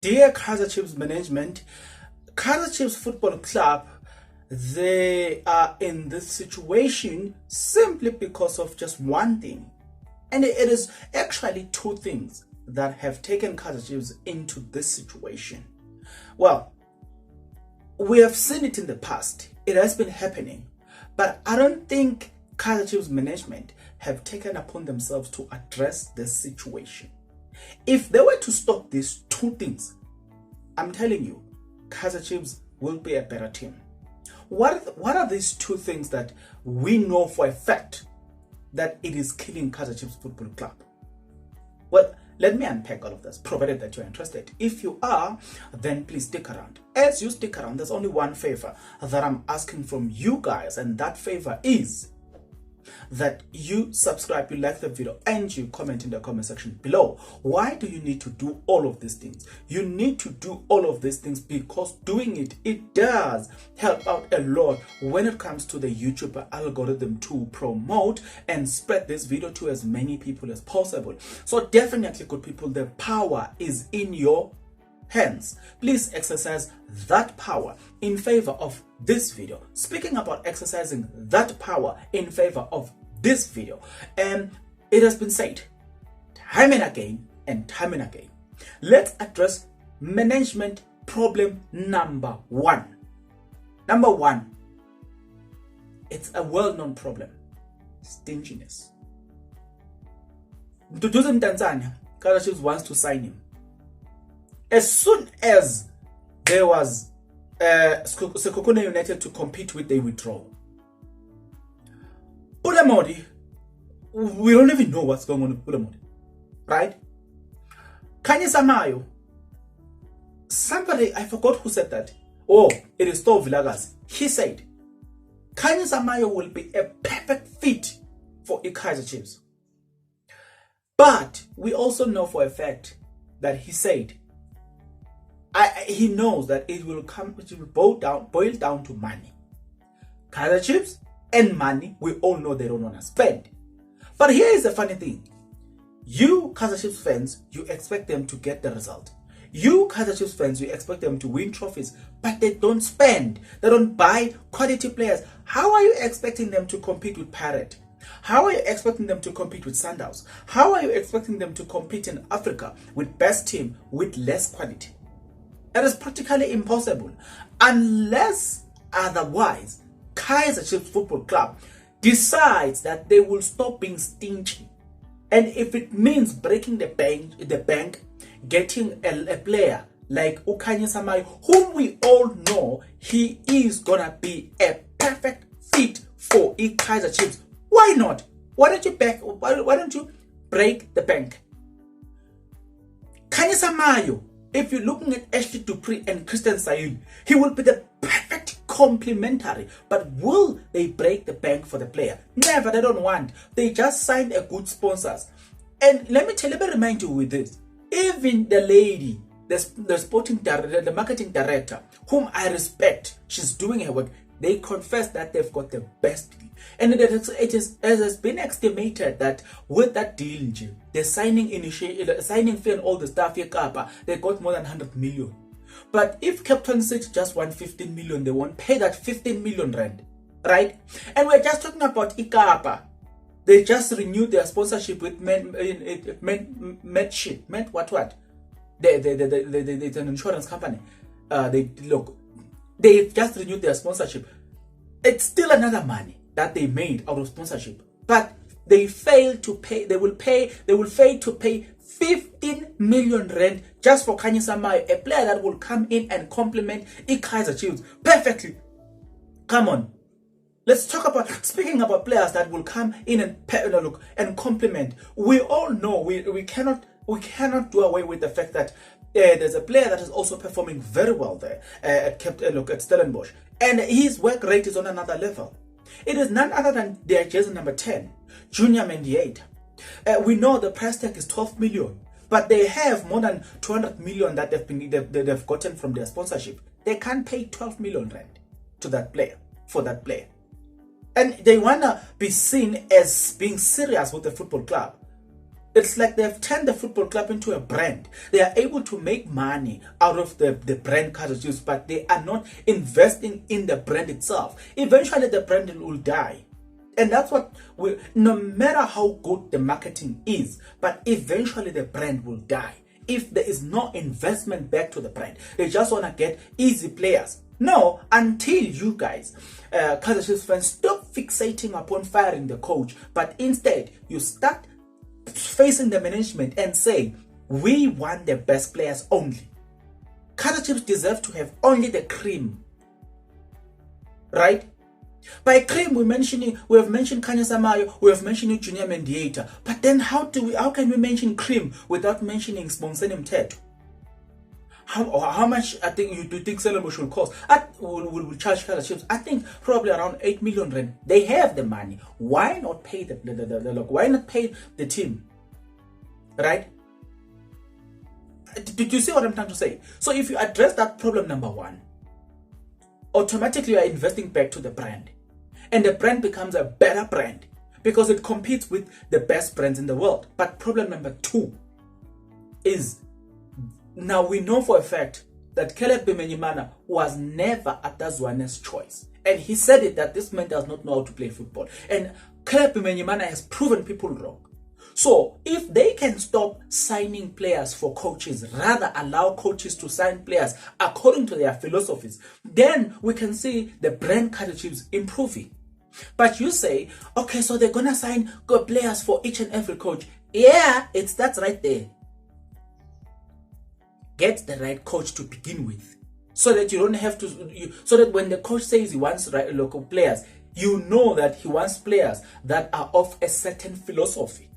Dear Kaizer Chiefs management, Kaizer Chiefs Football Club, they are in this situation simply because of just one thing. And it is actually two things that have taken Kaizer Chiefs into this situation. Well, we have seen it in the past. It has been happening. But I don't think Kaizer Chiefs management have taken upon themselves to address this situation. If they were to stop these two things, I'm telling you, Kaizer Chiefs will be a better team. What are these two things that we know for a fact that it is killing Kaizer Chiefs Football Club? Well, let me unpack all of this, provided that you're interested. If you are, then please stick around. As you stick around, there's only one favor that I'm asking from you guys, and that favor is that you subscribe, you like the video, and you comment in the comment section below. Why do you need to do all of these things? You need to do all of these things because doing it does help out a lot when it comes to the YouTube algorithm to promote and spread this video to as many people as possible. So definitely, good people, the power is in your hands. Please exercise that power in favor of this video. Speaking about exercising that power in favor of this video, and it has been said time and again and time and again. Let's address management problem number one. Number one, it's a well-known problem: stinginess. Duduzi Mtanzania, Kaizer Chiefs wants to sign him. As soon as there was Sekhukhune United to compete with, they withdraw. Pulamodi, we don't even know what's going on with Pulamodi, right? Kaizer Samayo, somebody, I forgot who said that. Oh, it is Thor Vilakazi. He said, Kaizer Samayo will be a perfect fit for Kaizer Chiefs. But we also know for a fact that he said, he knows that it will boil down to money. Kaizer Chiefs and money, we all know they don't want to spend. But here is the funny thing. You Kaizer Chiefs fans, you expect them to get the result. You Kaizer Chiefs fans, you expect them to win trophies, but they don't spend. They don't buy quality players. How are you expecting them to compete with Pirate? How are you expecting them to compete with Sundowns? How are you expecting them to compete in Africa with best team with less quality? It is practically impossible unless otherwise Kaizer Chiefs Football Club decides that they will stop being stingy. And if it means breaking the bank, getting a player like Kaizer Samayo, whom we all know he is gonna be a perfect fit for Kaizer Chiefs, why not? Why don't you break the bank? Kaizer Samayo, if you're looking at Ashley Dupree and Christian Sayun, he will be the perfect complementary. But will they break the bank for the player? Never. They don't want. They just signed a good sponsors. And let me remind you with this. Even the lady, the sporting director, the marketing director, whom I respect, she's doing her work. They confess that they've got the best deal. And it has been estimated that with that deal, the signing fee and all the stuff, they got more than 100 million. But if Captain City just want 15 million, they won't pay that 15 million rand, right? And we're just talking about Ikapa. They just renewed their sponsorship with Medship. What? It's an insurance company. They just renewed their sponsorship. It's still another money that they made out of sponsorship, but they failed to pay. They will fail to pay 15 million rand just for Kaizer Samayo, a player that will come in and complement Kaizer Chiefs perfectly. Come on, let's talk about, speaking about players that will come in and complement. We all know we cannot do away with the fact that there's a player that is also performing very well there at Stellenbosch, and his work rate is on another level. It is none other than their jersey number 10, Junior Mendieta. We know the price tag is 12 million, but they have more than 200 million that they've gotten from their sponsorship. They can't pay 12 million rand to that player, for that player. And they want to be seen as being serious with the football club. It's like they've turned the football club into a brand. They are able to make money out of the brand Kaizer Chiefs, but they are not investing in the brand itself. Eventually, the brand will die. And that's what no matter how good the marketing is, but eventually the brand will die. If there is no investment back to the brand, they just want to get easy players. No, until you guys, Kaizer Chiefs fans, stop fixating upon firing the coach, but instead you start facing the management and say, we want the best players only. Kaizer Chiefs deserve to have only the cream, right? By cream, we have mentioned Kanya Samayo, we have mentioned Junior Mendieta, but then how can we mention cream without mentioning Sponseni Mteto? How much I think you do think Stellenbosch will cost? Will charge Kaizer Chiefs? I think probably around 8 million rand. They have the money. Why not pay why not pay the team? Right? Did you see what I'm trying to say? So if you address that problem number one, automatically you are investing back to the brand. And the brand becomes a better brand because it competes with the best brands in the world. But problem number two is, now we know for a fact that Caleb Bimenyimana was never Atazwane's choice. And he said it, that this man does not know how to play football. And Caleb Bimenyimana has proven people wrong. So if they can stop signing players for coaches, rather allow coaches to sign players according to their philosophies, then we can see the brand Kaizer Chiefs improving. But you say, okay, so they're going to sign good players for each and every coach. Yeah, that's right there. Get the right coach to begin with, so that you don't have to. So that when the coach says he wants local players, you know that he wants players that are of a certain philosophy,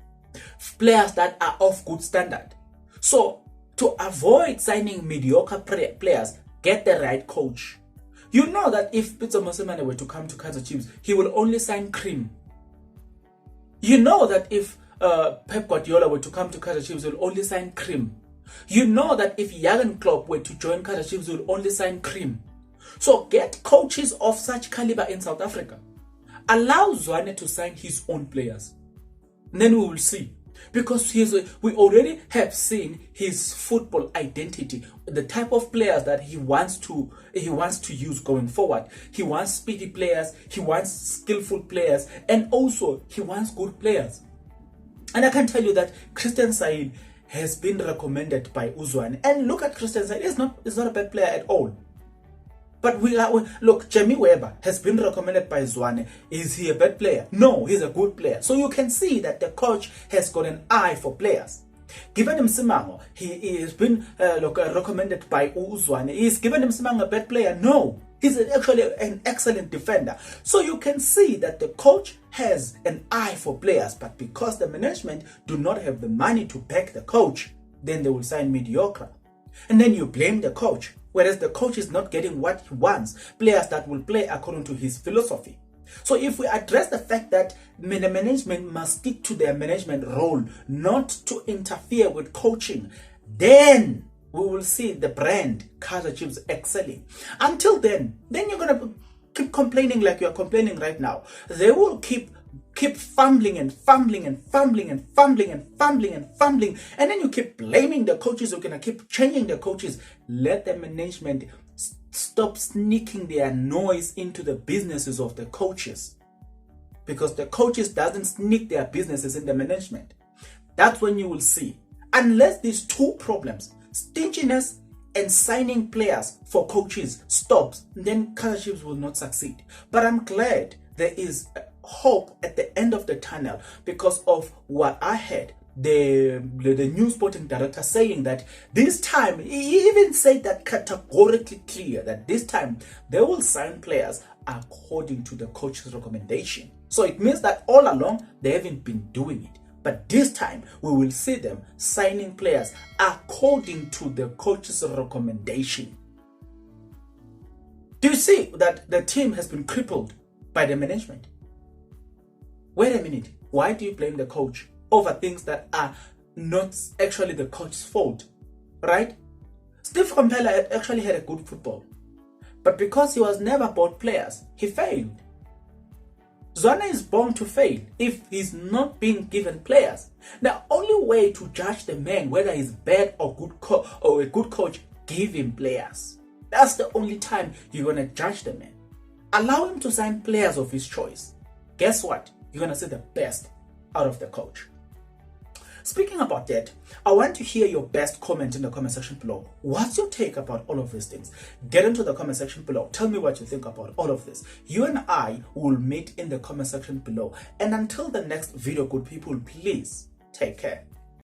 players that are of good standard. So to avoid signing mediocre players, get the right coach. You know that if Peter Mosemane were to come to Kaizer Chiefs, he will only sign cream. You know that if Pep Guardiola were to come to Kaizer Chiefs, he will only sign cream. You know that if Jurgen Klopp were to join Kaizer Chiefs, he will only sign cream. So get coaches of such caliber in South Africa. Allow Zwane to sign his own players. And then we will see. Because we already have seen his football identity, the type of players that he wants to use going forward. He wants speedy players, he wants skillful players, and also he wants good players. And I can tell you that Christian Said has been recommended by Uzwane. And look at Christian Said, he's not a bad player at all. But look, Jamie Weber has been recommended by Zwane. Is he a bad player? No, he's a good player. So you can see that the coach has got an eye for players. Given him Simango, he has been recommended by Uzwane. Is given him Simango a bad player? No, he's actually an excellent defender. So you can see that the coach has an eye for players, but because the management do not have the money to back the coach, then they will sign mediocre. And then you blame the coach. Whereas the coach is not getting what he wants, players that will play according to his philosophy. So if we address the fact that the management must stick to their management role, not to interfere with coaching, then we will see the brand Kaizer Chiefs excelling. Until then you're going to keep complaining like you're complaining right now. They will keep fumbling and fumbling and fumbling and fumbling and fumbling and fumbling, and then you keep blaming the coaches. You're gonna keep changing the coaches. Let the management stop sneaking their noise into the businesses of the coaches, because the coaches doesn't sneak their businesses in the management. That's when you will see, unless these two problems, stinginess and signing players for coaches, stops, then Kaizer Chiefs will not succeed. But I'm glad there is hope at the end of the tunnel, because of what I heard the new sporting director saying that this time, he even said that categorically clear, that this time they will sign players according to the coach's recommendation. So it means that all along they haven't been doing it, but this time we will see them signing players according to the coach's recommendation. Do you see that the team has been crippled by the management? Wait a minute, why do you blame the coach over things that are not actually the coach's fault, right? Steve Kompela actually had a good football, but because he was never bought players, he failed. Zwane is bound to fail if he's not being given players. The only way to judge the man whether he's bad or a good coach, give him players. That's the only time you're going to judge the man. Allow him to sign players of his choice. Guess what? You're going to see the best out of the coach. Speaking about that, I want to hear your best comment in the comment section below. What's your take about all of these things? Get into the comment section below. Tell me what you think about all of this. You and I will meet in the comment section below. And until the next video, good people, please take care.